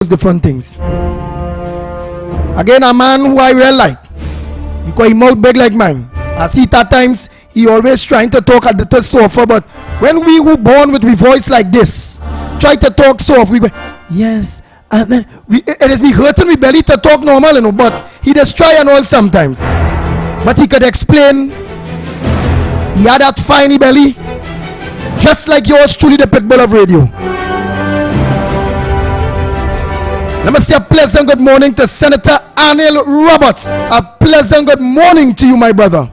different things. Again, a man who I really like, because he mouth big like mine. I see it at times, he always trying to talk a little softer, but when we who born with a voice like this, try to talk soft, we go, yes, it is me hurting my belly to talk normal, you know, but he just try and all sometimes. But he could explain, he had that fine belly, just like yours truly, the pitbull of radio. Let me say a pleasant good morning to Senator Anil Roberts. A pleasant good morning to you, my brother.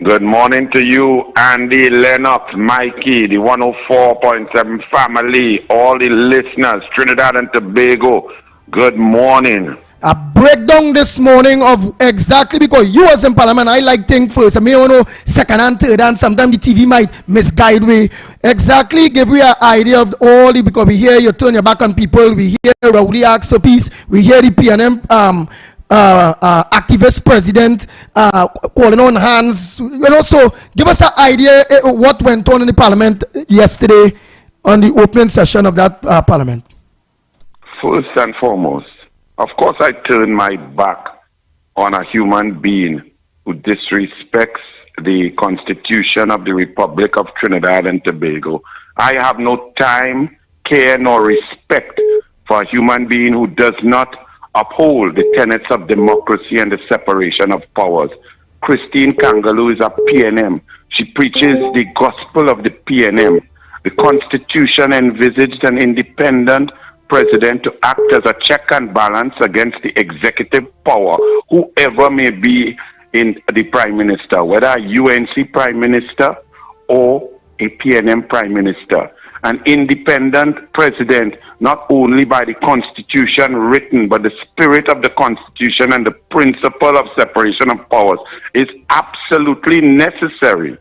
Good morning to you, Andy, Lennox, Mikey, the 104.7 family, all the listeners, Trinidad and Tobago. Good morning. A breakdown this morning of exactly, because you was in Parliament, I like things first. I may know second and third, and sometimes the TV might misguide me. Exactly, give you an idea of all the, because we hear you turn your back on people, we hear Rowley ask for peace, we hear the PNM activist president calling on hands, you know. So give us an idea what went on in the Parliament yesterday on the opening session of that Parliament. First and foremost, of course, I turn my back on a human being who disrespects the Constitution of the Republic of Trinidad and Tobago. I have no time, care, nor respect for a human being who does not uphold the tenets of democracy and the separation of powers. Christine Kangaloo is a PNM. She preaches the gospel of the PNM. The Constitution envisaged an independent president to act as a check and balance against the executive power, whoever may be in the prime minister, whether a UNC prime minister or a PNM prime minister. An independent president, not only by the Constitution written, but the spirit of the Constitution and the principle of separation of powers, is absolutely necessary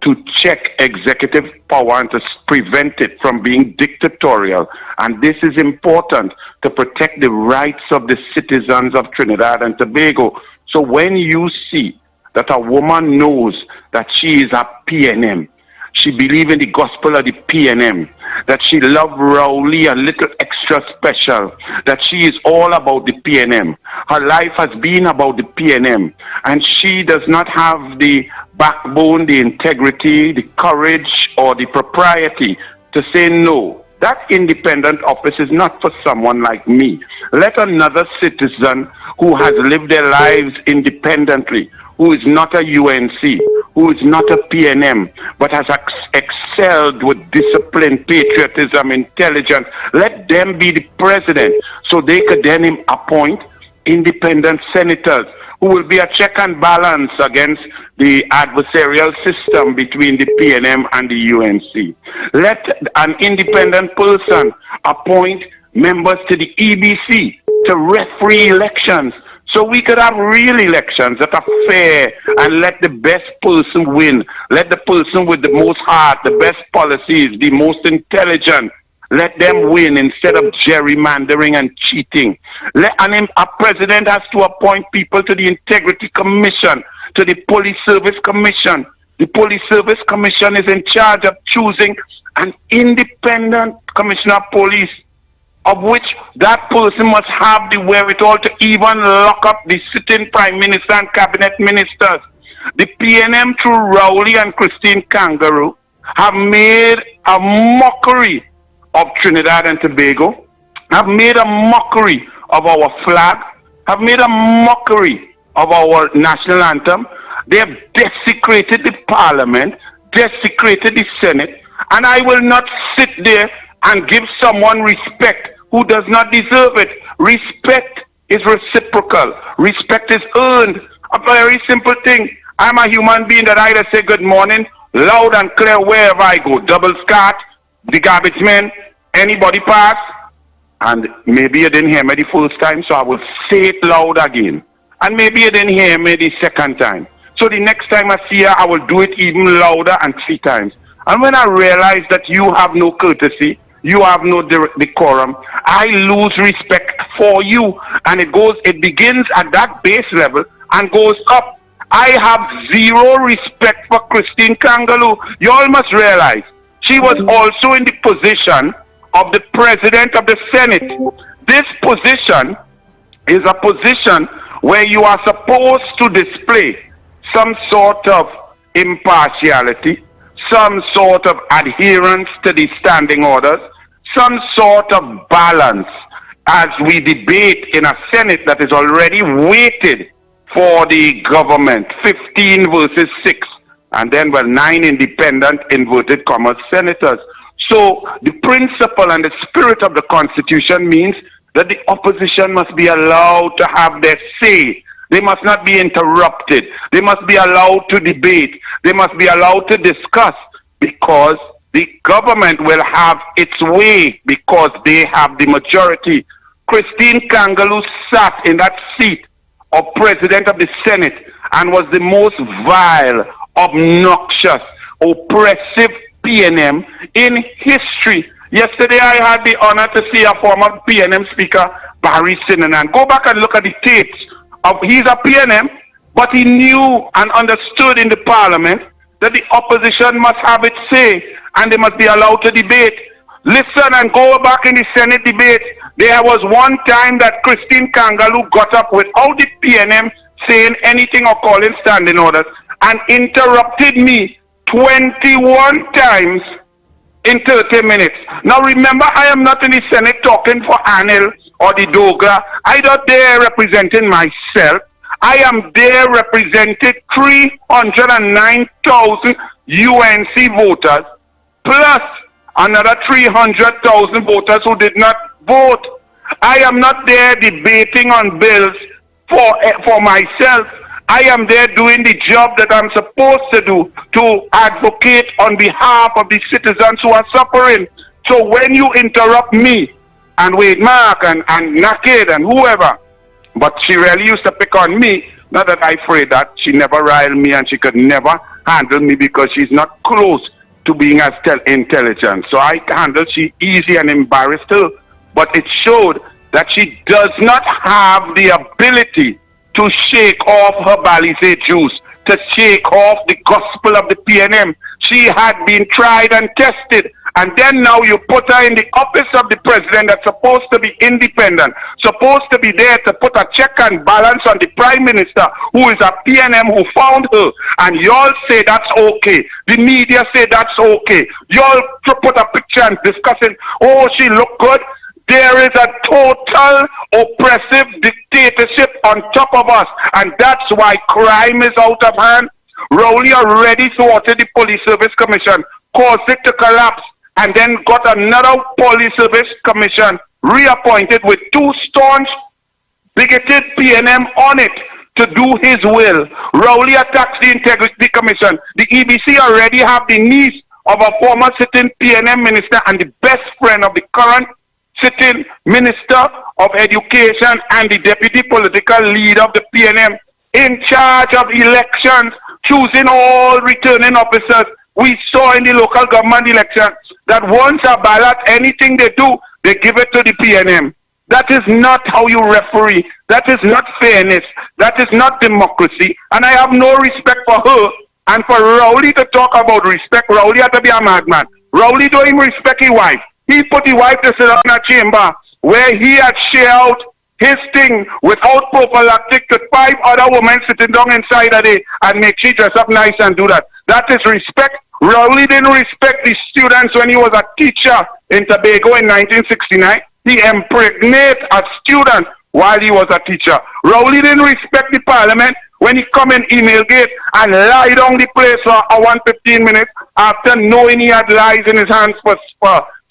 to check executive power and to prevent it from being dictatorial. And this is important to protect the rights of the citizens of Trinidad and Tobago. So when you see that a woman knows that she is a PNM, she believes in the gospel of the PNM, that she loves Rowley a little extra special, that she is all about the PNM. Her life has been about the PNM, and she does not have the backbone, the integrity, the courage, or the propriety to say no. That independent office is not for someone like me. Let another citizen who has lived their lives independently, who is not a UNC, who is not a PNM, but has excelled with discipline, patriotism, intelligence, let them be the president, so they could then appoint independent senators who will be a check and balance against the adversarial system between the PNM and the UNC. Let an independent person appoint members to the EBC to referee elections, so we could have real elections that are fair, and let the best person win. Let the person with the most heart, the best policies, the most intelligent, let them win instead of gerrymandering and cheating. A president has to appoint people to the Integrity Commission, to the Police Service Commission. The Police Service Commission is in charge of choosing an independent commissioner of police, of which that person must have the wherewithal to even lock up the sitting prime minister and cabinet ministers. The PNM, through Rowley and Christine Kangaroo, have made a mockery of Trinidad and Tobago, have made a mockery of our flag, have made a mockery of our national anthem. They have desecrated the parliament, desecrated the Senate, and I will not sit there and give someone respect who does not deserve it. Respect is reciprocal. Respect is earned. A very simple thing. I'm a human being that either say good morning, loud and clear wherever I go. Double scat, the garbage man, anybody pass. And maybe you didn't hear me the first time, so I will say it loud again. And maybe you didn't hear me the second time. So the next time I see you, I will do it even louder and 3 times. And when I realize that you have no courtesy, you have no decorum, I lose respect for you. And it begins at that base level and goes up. I have zero respect for Christine Kangaloo. You all must realize she was also in the position of the president of the Senate. This position is a position where you are supposed to display some sort of impartiality, some sort of adherence to the standing orders, some sort of balance as we debate in a Senate that is already weighted for the government, 15 versus 6, and then, well, 9 independent, inverted commas, senators. So the principle and the spirit of the Constitution means that the opposition must be allowed to have their say. They must not be interrupted. They must be allowed to debate. They must be allowed to discuss, because the government will have its way because they have the majority. Christine Kangaloo sat in that seat of President of the Senate and was the most vile, obnoxious, oppressive PNM in history. Yesterday I had the honor to see a former PNM speaker, Barry Sinanan. Go back and look at the tapes of, he's a PNM, but he knew and understood in the parliament that the opposition must have its say and they must be allowed to debate. Listen and go back in the Senate debate. There was one time that Christine Kangaloo got up without the PNM saying anything or calling standing orders and interrupted me 21 times in 30 minutes. Now remember, I am not in the Senate talking for Anil or the Dogra. I not there representing myself. I am there representing 309,000 UNC voters plus another 300,000 voters who did not vote. I am not there debating on bills for myself. I am there doing the job that I'm supposed to do, to advocate on behalf of the citizens who are suffering. So when you interrupt me and Wade Mark and Naked and whoever, but she really used to pick on me, not that I afraid that she never riled me and she could never handle me because she's not close to being as intelligent. So I handled she easy and embarrassed her. But it showed that she does not have the ability to shake off her Balizé juice, to shake off the gospel of the PNM. She had been tried and tested, and then now you put her in the office of the president that's supposed to be independent, supposed to be there to put a check and balance on the prime minister, who is a PNM who found her, and y'all say that's okay. The media say that's okay. Y'all put a picture and discussing, oh, she look good. There is a total oppressive dictatorship on top of us, and that's why crime is out of hand. Rowley already thwarted the Police Service Commission, caused it to collapse, and then got another Police Service Commission reappointed with 2 staunch, bigoted PNM on it to do his will. Rowley attacks the Integrity Commission. The EBC already have the niece of a former sitting PNM minister and the best friend of the current sitting Minister of Education and the deputy political leader of the PNM in charge of elections, choosing all returning officers. We saw in the local government election that once a ballot, anything they do, they give it to the PNM. That is not how you referee. That is not fairness. That is not democracy. And I have no respect for her. And for Rowley to talk about respect, Rowley had to be a madman. Rowley don't even respect his wife. He put the wife to sit up in a chamber where he had shared out his thing without prophylactic to 5 other women sitting down inside of it and make she dress up nice and do that. That is respect. Rowley didn't respect the students when he was a teacher in Tobago in 1969. He impregnated a student while he was a teacher. Rowley didn't respect the parliament when he come in email gate and lie down the place for 1:15 minutes after knowing he had lies in his hands for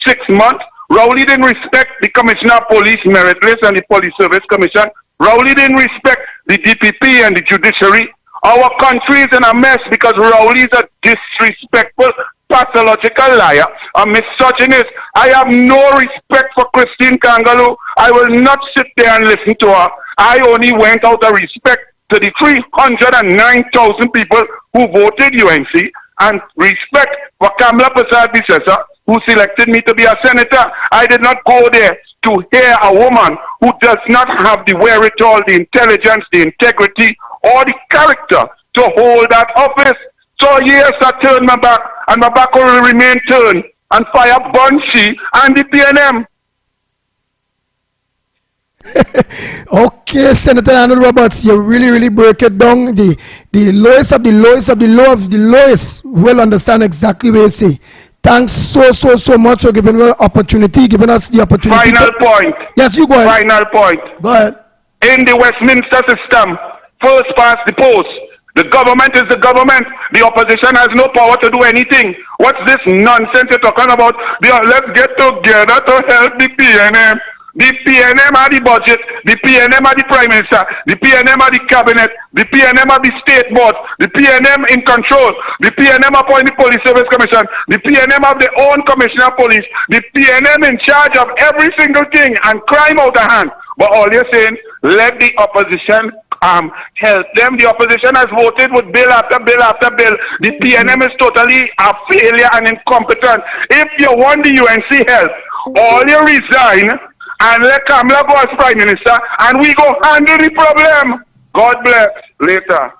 6 months. Rowley didn't respect the Commissioner of Police Merit List and the Police Service Commission. Rowley didn't respect the DPP and the judiciary. Our country is in a mess because Rowley is a disrespectful, pathological liar, a misogynist. I have no respect for Christine Kangaloo. I will not sit there and listen to her. I only went out of respect to the 309,000 people who voted UNC and respect for Kamala Prasad-Bissessa, who selected me to be a senator. I did not go there to hear a woman who does not have the wherewithal, the intelligence, the integrity, or the character to hold that office. So yes, I turned my back, and my back will remain turned, and fire Bunchy and the PNM. Okay, Senator Arnold Roberts, you really break it down. The lowest of the lowest of the low of the lowest will understand exactly what you say. Thanks so much for giving us the opportunity. Final point. Yes, you go ahead. Final point. Go ahead. In the Westminster system, first past the post. The government is the government. The opposition has no power to do anything. What's this nonsense you're talking about? Let's get together to help the PNM. The PNM are the budget. The PNM are the Prime Minister. The PNM are the Cabinet. The PNM are the State Board. The PNM in control. The PNM appoint the Police Service Commission. The PNM have their own Commissioner of Police. The PNM in charge of every single thing and crime out of hand. But all you're saying, let the opposition help them. The opposition has voted with bill after bill after bill. The PNM is totally a failure and incompetent. If you want the UNC help, all you resign and let Kamala go as Prime Minister and we go handle the problem. God bless. Later.